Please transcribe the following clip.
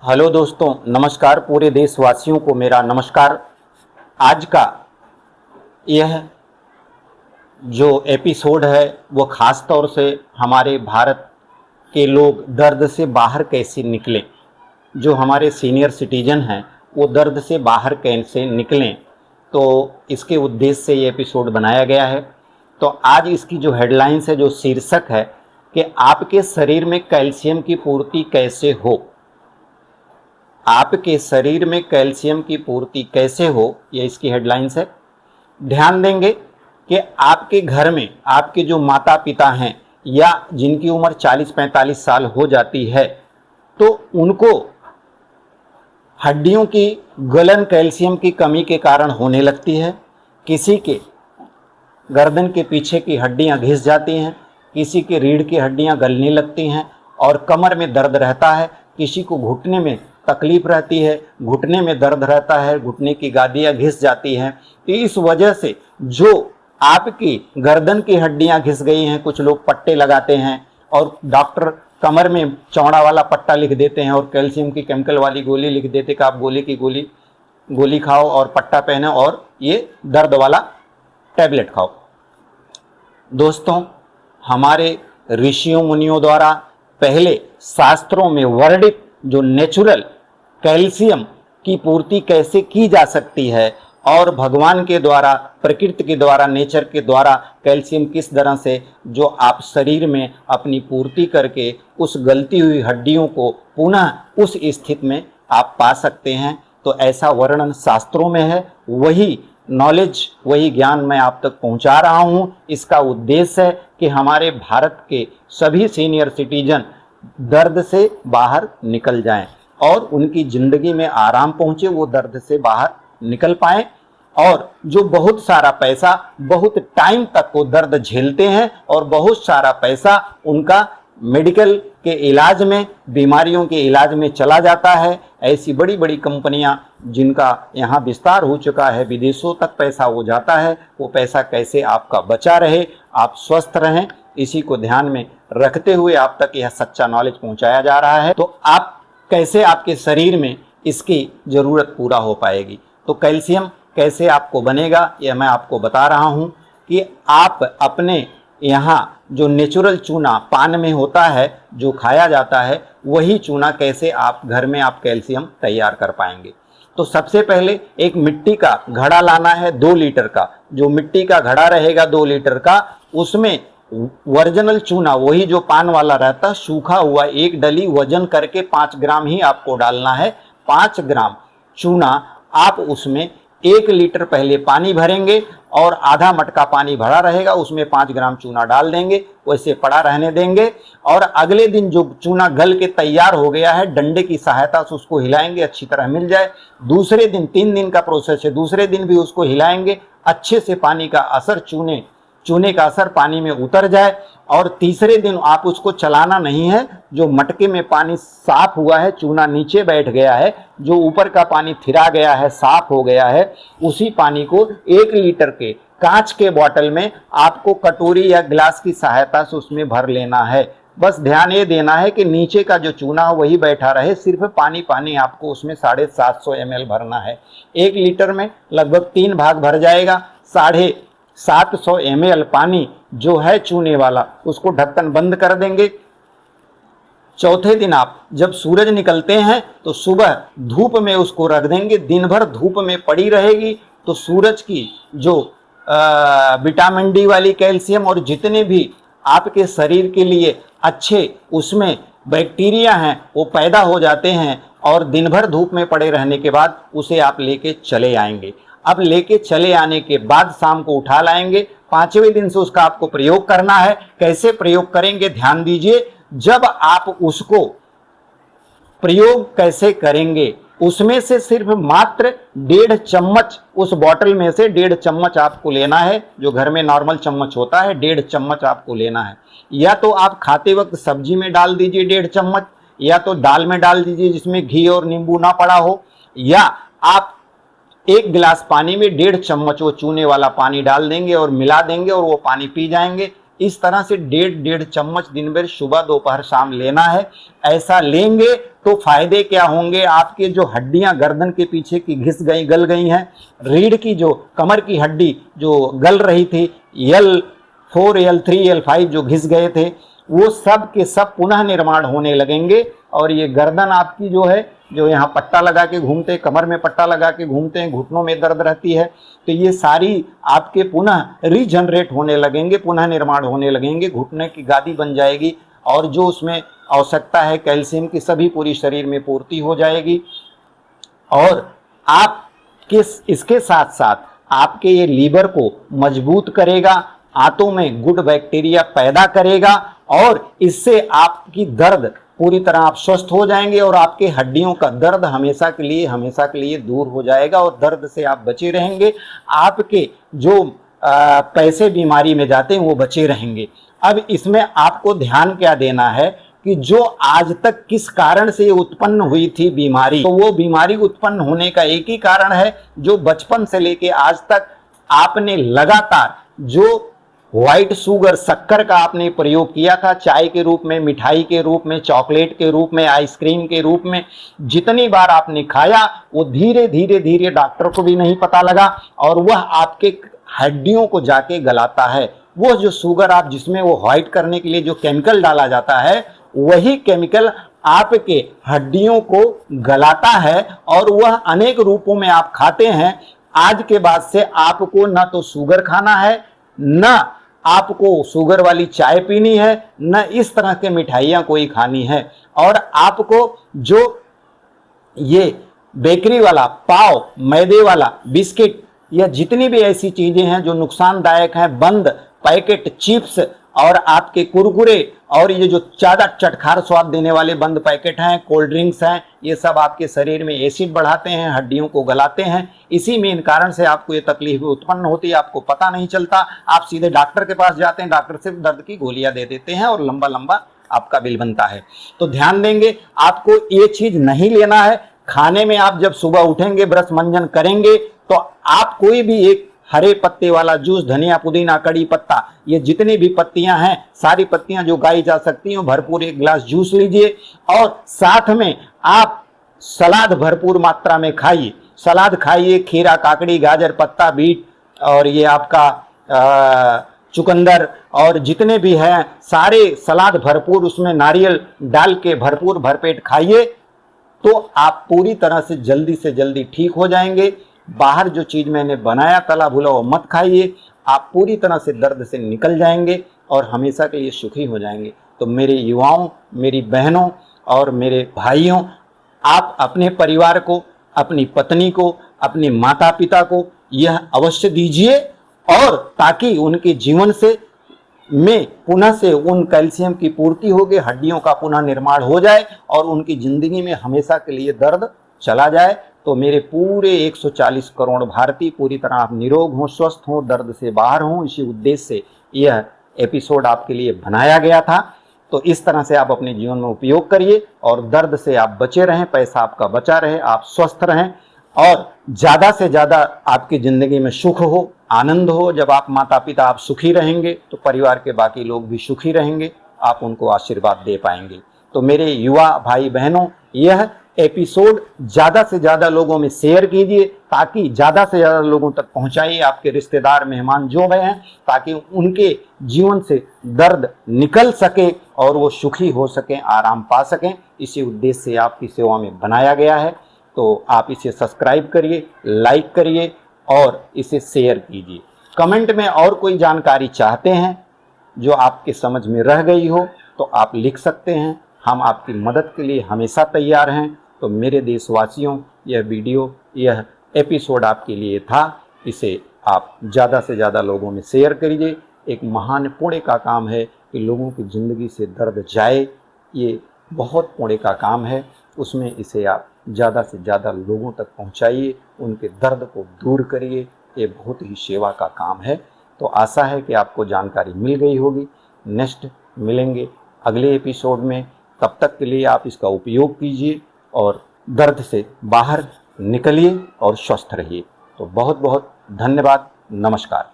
Hello दोस्तों, नमस्कार। पूरे देशवासियों को मेरा नमस्कार। आज का यह जो एपिसोड है वो ख़ास तौर से हमारे भारत के लोग दर्द से बाहर कैसे निकलें, जो हमारे सीनियर सिटीजन हैं वो दर्द से बाहर कैसे निकलें, तो इसके उद्देश्य से ये एपिसोड बनाया गया है। तो आज इसकी जो हेडलाइंस है, जो शीर्षक है कि आपके शरीर में कैल्शियम की पूर्ति कैसे हो। आपके शरीर में कैल्शियम की पूर्ति कैसे हो, ये इसकी हेडलाइंस है। ध्यान देंगे कि आपके घर में आपके जो माता पिता हैं या जिनकी उम्र 40-45 साल हो जाती है, तो उनको हड्डियों की गलन कैल्शियम की कमी के कारण होने लगती है। किसी के गर्दन के पीछे की हड्डियां घिस जाती हैं, किसी के रीढ़ की हड्डियां गलने लगती हैं और कमर में दर्द रहता है। किसी को घुटने में तकलीफ रहती है, घुटने में दर्द रहता है, घुटने की गादियां घिस जाती हैं। तो इस वजह से जो आपकी गर्दन की हड्डियां घिस गई हैं, कुछ लोग पट्टे लगाते हैं और डॉक्टर कमर में चौड़ा वाला पट्टा लिख देते हैं और कैल्शियम की केमिकल वाली गोली लिख देते कि आप गोली खाओ और पट्टा पहनो और ये दर्द वाला टैबलेट खाओ। दोस्तों, हमारे ऋषियों मुनियों द्वारा पहले शास्त्रों में वर्णित जो नेचुरल कैल्शियम की पूर्ति कैसे की जा सकती है और भगवान के द्वारा, प्रकृति के द्वारा, नेचर के द्वारा कैल्शियम किस तरह से जो आप शरीर में अपनी पूर्ति करके उस गलती हुई हड्डियों को पुनः उस स्थिति में आप पा सकते हैं, तो ऐसा वर्णन शास्त्रों में है। वही नॉलेज, वही ज्ञान मैं आप तक पहुंचा रहा हूं। इसका उद्देश्य है कि हमारे भारत के सभी सीनियर सिटीजन दर्द से बाहर निकल जाएं और उनकी ज़िंदगी में आराम पहुंचे, वो दर्द से बाहर निकल पाएं। और जो बहुत सारा पैसा, बहुत टाइम तक वो दर्द झेलते हैं और बहुत सारा पैसा उनका मेडिकल के इलाज में, बीमारियों के इलाज में चला जाता है। ऐसी बड़ी बड़ी कंपनियां जिनका यहाँ विस्तार हो चुका है, विदेशों तक पैसा हो जाता है। वो पैसा कैसे आपका बचा रहे, आप स्वस्थ रहें, इसी को ध्यान में रखते हुए आप तक यह सच्चा नॉलेज पहुंचाया जा रहा है। तो आप कैसे, आपके शरीर में इसकी ज़रूरत पूरा हो पाएगी। तो कैल्शियम कैसे आपको बनेगा, यह मैं आपको बता रहा हूं कि आप अपने यहाँ जो नेचुरल चूना पान में होता है, जो खाया जाता है, वही चूना कैसे आप घर में आप कैल्शियम तैयार कर पाएंगे। तो सबसे पहले एक मिट्टी का घड़ा लाना है 2 लीटर का। जो मिट्टी का घड़ा रहेगा 2 लीटर का, उसमें ओरिजिनल चूना, वही जो पान वाला रहता, सूखा हुआ 1 डली वजन करके 5 ग्राम ही आपको डालना है। 5 ग्राम चूना आप उसमें 1 लीटर पहले पानी भरेंगे और आधा मटका पानी भरा रहेगा, उसमें 5 ग्राम चूना डाल देंगे, वैसे पड़ा रहने देंगे। और अगले दिन जो चूना गल के तैयार हो गया है, डंडे की सहायता से उसको हिलाएंगे, अच्छी तरह मिल जाए। दूसरे दिन, 3 दिन का प्रोसेस है, दूसरे दिन भी उसको हिलाएंगे, अच्छे से पानी का असर, चूने का असर पानी में उतर जाए। और तीसरे दिन आप उसको चलाना नहीं है। जो मटके में पानी साफ हुआ है, चूना नीचे बैठ गया है, जो ऊपर का पानी थिरा गया है, साफ हो गया है, उसी पानी को 1 लीटर के कांच के बोतल में आपको कटोरी या गिलास की सहायता से उसमें भर लेना है। बस ध्यान ये देना है कि नीचे का जो चूना हो वही बैठा रहे, सिर्फ पानी आपको उसमें 750 ml भरना है। 1 लीटर में लगभग 3 भाग भर जाएगा। 750 ml पानी जो है चूने वाला, उसको ढक्कन बंद कर देंगे। चौथे दिन आप जब सूरज निकलते हैं तो सुबह धूप में उसको रख देंगे, दिन भर धूप में पड़ी रहेगी। तो सूरज की जो विटामिन डी वाली कैल्शियम और जितने भी आपके शरीर के लिए अच्छे उसमें बैक्टीरिया हैं वो पैदा हो जाते हैं और दिन भर धूप में पड़े रहने के बाद उसे आप लेके चले आएंगे। अब लेके चले आने के बाद शाम को उठा लाएंगे। 5वें दिन से उसका आपको प्रयोग करना है। कैसे प्रयोग करेंगे, ध्यान दीजिए। जब आप उसको प्रयोग कैसे करेंगे, उसमें से सिर्फ मात्र 1.5 चम्मच, उस बॉटल में से 1.5 चम्मच आपको लेना है। जो घर में नॉर्मल चम्मच होता है, 1.5 चम्मच आपको लेना है। या तो आप खाते वक्त सब्जी में डाल दीजिए 1.5 चम्मच, या तो दाल में डाल दीजिए जिसमें घी और नींबू ना पड़ा हो, या आप 1 गिलास पानी में 1.5 चम्मच वो चूने वाला पानी डाल देंगे और मिला देंगे और वो पानी पी जाएंगे। इस तरह से 1.5 चम्मच दिन भर सुबह दोपहर शाम लेना है। ऐसा लेंगे तो फायदे क्या होंगे? आपके जो हड्डियां गर्दन के पीछे की घिस गई, गल गई हैं, रीढ़ की जो कमर की हड्डी जो गल रही थी, L4 L3 L5 जो घिस गए थे, वो सब के सब पुनः निर्माण होने लगेंगे। और ये गर्दन आपकी जो है, जो यहाँ पट्टा लगा के घूमते हैं, कमर में पट्टा लगा के घूमते हैं, घुटनों में दर्द रहती है, तो ये सारी आपके पुनः रीजनरेट होने लगेंगे, पुनः निर्माण होने लगेंगे, घुटने की गादी बन जाएगी और जो उसमें आवश्यकता है कैल्शियम की सभी पूरी शरीर में पूर्ति हो जाएगी। और आप इसके साथ साथ आपके ये लीवर को मजबूत करेगा, आंतों में गुड बैक्टीरिया पैदा करेगा और इससे आपकी दर्द पूरी तरह आप स्वस्थ हो जाएंगे और आपके हड्डियों का दर्द हमेशा के लिए दूर हो जाएगा और दर्द से आप बचे रहेंगे। आपके जो पैसे बीमारी में जाते हैं वो बचे रहेंगे। अब इसमें आपको ध्यान क्या देना है कि जो आज तक किस कारण से उत्पन्न हुई थी बीमारी, तो वो बीमारी उत्पन्न होने का एक ही कारण है, जो बचपन से लेके आज तक आपने लगातार जो व्हाइट शुगर, शक्कर का आपने प्रयोग किया था, चाय के रूप में, मिठाई के रूप में, चॉकलेट के रूप में, आइसक्रीम के रूप में, जितनी बार आपने खाया वो धीरे धीरे धीरे डॉक्टर को भी नहीं पता लगा और वह आपके हड्डियों को जाके गलाता है। वो जो शुगर आप जिसमें वो व्हाइट करने के लिए जो केमिकल डाला जाता है, वही केमिकल आपके हड्डियों को गलाता है और वह अनेक रूपों में आप खाते हैं। आज के बाद से आपको ना तो शुगर खाना है, ना आपको शुगर वाली चाय पीनी है, न इस तरह के मिठाइयाँ कोई खानी है। और आपको जो ये बेकरी वाला पाव, मैदे वाला बिस्किट या जितनी भी ऐसी चीज़ें हैं जो नुकसानदायक हैं, बंद पैकेट चिप्स और आपके कुरकुरे और ये जो ज़्यादा चटखार स्वाद देने वाले बंद पैकेट हैं, कोल्ड ड्रिंक्स हैं, ये सब आपके शरीर में एसिड बढ़ाते हैं, हड्डियों को गलाते हैं। इसी मेन कारण से आपको ये तकलीफ उत्पन्न होती है, आपको पता नहीं चलता। आप सीधे डॉक्टर के पास जाते हैं, डॉक्टर सिर्फ दर्द की गोलियां दे देते हैं और लंबा लंबा आपका बिल बनता है। तो ध्यान देंगे, आपको ये चीज़ नहीं लेना है। खाने में आप जब सुबह उठेंगे, ब्रश मंजन करेंगे, तो आप कोई भी एक हरे पत्ते वाला जूस, धनिया, पुदीना, कड़ी पत्ता, ये जितनी भी पत्तियां हैं, सारी पत्तियां जो गाई जा सकती हैं, भरपूर एक गिलास जूस लीजिए और साथ में आप सलाद भरपूर मात्रा में खाइए। सलाद खाइए, खीरा, काकड़ी, गाजर, पत्ता, बीट और ये आपका चुकंदर और जितने भी हैं सारे सलाद भरपूर, उसमें नारियल डाल के भरपूर भरपेट खाइए, तो आप पूरी तरह से जल्दी ठीक हो जाएंगे। बाहर जो चीज़ मैंने बनाया तला भुला वो मत खाइए, आप पूरी तरह से दर्द से निकल जाएंगे और हमेशा के लिए सुखी हो जाएंगे। तो मेरे युवाओं, मेरी बहनों और मेरे भाइयों, आप अपने परिवार को, अपनी पत्नी को, अपने माता पिता को यह अवश्य दीजिए और ताकि उनके जीवन से में पुनः से उन कैल्शियम की पूर्ति होगी, हड्डियों का पुनः निर्माण हो जाए और उनकी ज़िंदगी में हमेशा के लिए दर्द चला जाए। तो मेरे पूरे 140 करोड़ भारतीय पूरी तरह आप निरोग हों, स्वस्थ हों, दर्द से बाहर हों, इसी उद्देश्य से यह एपिसोड आपके लिए बनाया गया था। तो इस तरह से आप अपने जीवन में उपयोग करिए और दर्द से आप बचे रहें, पैसा आपका बचा रहे, आप स्वस्थ रहें और ज़्यादा से ज़्यादा आपकी ज़िंदगी में सुख हो, आनंद हो। जब आप माता पिता आप सुखी रहेंगे तो परिवार के बाकी लोग भी सुखी रहेंगे, आप उनको आशीर्वाद दे पाएंगे। तो मेरे युवा भाई बहनों, यह एपिसोड ज़्यादा से ज़्यादा लोगों में शेयर कीजिए ताकि ज़्यादा से ज़्यादा लोगों तक पहुंचाइए, आपके रिश्तेदार, मेहमान जो भी हैं, ताकि उनके जीवन से दर्द निकल सके और वो सुखी हो सकें, आराम पा सकें। इसी उद्देश्य से आपकी सेवा में बनाया गया है। तो आप इसे सब्सक्राइब करिए, लाइक करिए और इसे शेयर कीजिए। कमेंट में और कोई जानकारी चाहते हैं जो आपके समझ में रह गई हो तो आप लिख सकते हैं, हम आपकी मदद के लिए हमेशा तैयार हैं। तो मेरे देशवासियों, यह वीडियो, यह एपिसोड आपके लिए था। इसे आप ज़्यादा से ज़्यादा लोगों में शेयर करिए। एक महान पुण्य का काम है कि लोगों की ज़िंदगी से दर्द जाए, ये बहुत पुण्य का काम है। उसमें इसे आप ज़्यादा से ज़्यादा लोगों तक पहुंचाइए, उनके दर्द को दूर करिए। ये बहुत ही सेवा का काम है। तो आशा है कि आपको जानकारी मिल गई होगी। नेक्स्ट मिलेंगे अगले एपिसोड में। तब तक के लिए आप इसका उपयोग कीजिए और दर्द से बाहर निकलिए और स्वस्थ रहिए। तो बहुत बहुत धन्यवाद। नमस्कार।